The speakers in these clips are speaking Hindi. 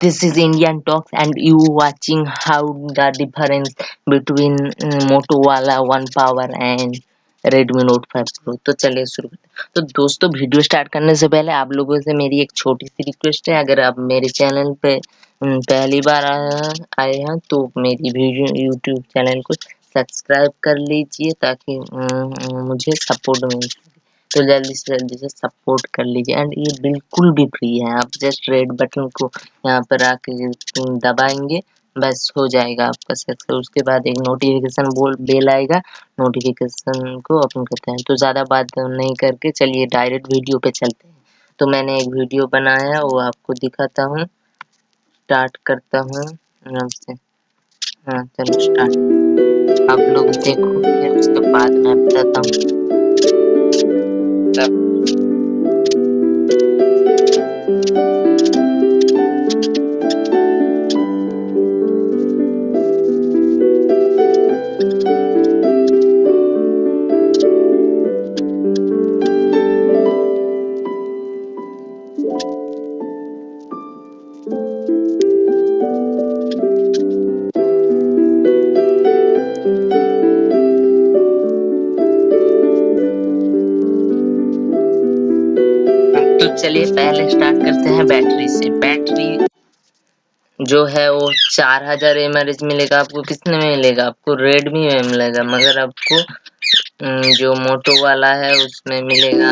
This is Indian Talks and you watching how the difference between Motorola One Power and Redmi Note 5 Pro। तो चलिए शुरू करते हैं। तो दोस्तों वीडियो स्टार्ट करने से पहले आप लोगों से मेरी एक छोटी सी रिक्वेस्ट है, अगर आप मेरे चैनल पे पहली बार आए हैं तो मेरी वीडियो यूट्यूब चैनल को सब्सक्राइब कर लीजिए ताकि मुझे सपोर्ट मिल सके। तो जल्दी से सपोर्ट कर लीजिए एंड ये बिल्कुल भी फ्री है। आप जस्ट रेड बटन को यहाँ पर आके दबाएंगे, बस हो जाएगा आपका सक्सेस। उसके बाद एक नोटिफिकेशन बेल आएगा, नोटिफिकेशन को ओपन करते हैं। तो ज़्यादा बात नहीं करके चलिए डायरेक्ट वीडियो पे चलते हैं। तो मैंने एक वीडियो बनाया है वो आपको दिखाता हूँ, स्टार्ट करता हूँ आराम से। हाँ चलो स्टार्ट, आप लोग देखो फिर उसके बाद मैं बताता हूँ। तो चलिए पहले स्टार्ट करते हैं बैटरी से। बैटरी जो है वो 4000 mAh मिलेगा आपको। किसने में मिलेगा? आपको रेडमी में मिलेगा, मगर आपको जो मोटो वाला है उसमें मिलेगा।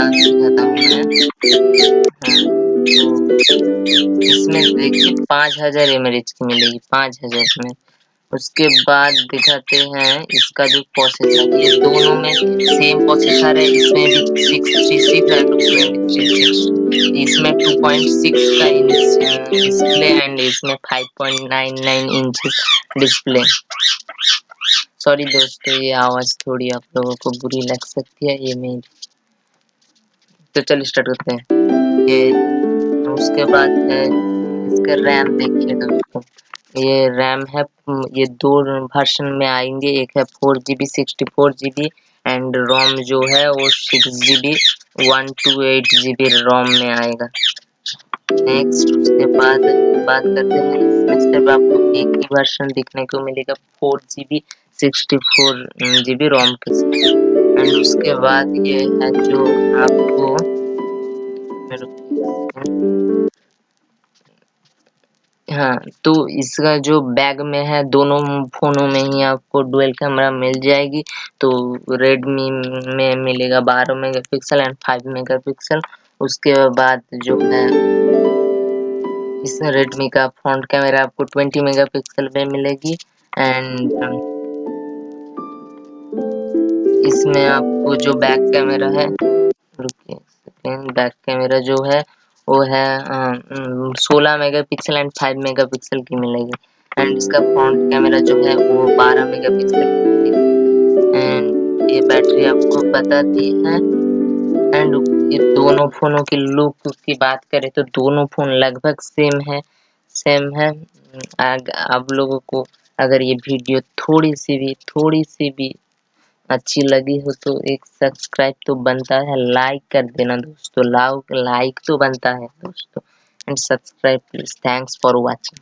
इसमें देखिए 5000 mAh की मिलेगी, 5000 में। उसके बाद दिखाते हैं इसका जो प्रोसेसर, ये दोनों में सेम प्रोसेसर है। इसमें भी 636 एंड उसमें भी 360। इसमें 2.6 का डिस्प्ले एंड इसमें 5.99 इंच डिस्प्ले। सॉरी दोस्तों ये आवाज थोड़ी आप लोगों को बुरी लग सकती है, ये मेरी। तो चलिए स्टार्ट करते हैं। ये उसके बाद है इसका रैम। देखिए दोस्तों ये रैम है, ये दो वर्जन में आएंगे, एक है 4GB 64GB एंड रोम जो है वो 6GB 128GB रोम में आएगा। नेक्स्ट उसके बाद बात करते हैं, इसमें सिर्फ आपको एक ही वर्जन दिखने को मिलेगा 4GB 64GB रोम के साथ। एंड उसके बाद ये है जो आपको हाँ, तो इसका जो बैग में है दोनों फोनों में ही आपको डुअल कैमरा मिल जाएगी। तो रेडमी में मिलेगा 12 मेगापिक्सल एंड 5 मेगापिक्सल। उसके बाद जो है इस रेडमी का फ्रंट कैमरा आपको 20 मेगापिक्सल में मिलेगी एंड इसमें आपको जो बैक कैमरा है, रुकिए सेकेंड, बैक कैमरा जो है वो है 16 मेगापिक्सल एंड 5 मेगापिक्सल की मिलेगी। एंड इसका फ्रंट कैमरा जो है वो 12 मेगापिक्सल की। एंड ये बैटरी आपको बता दी है। एंड ये दोनों फोनों की लुक की बात करें तो दोनों फोन लगभग सेम है। आप लोगों को अगर ये वीडियो थोड़ी सी भी अच्छी लगी हो तो एक सब्सक्राइब तो बनता है, लाइक कर देना दोस्तों। लाइक तो बनता है दोस्तों and subscribe please. Thanks for watching.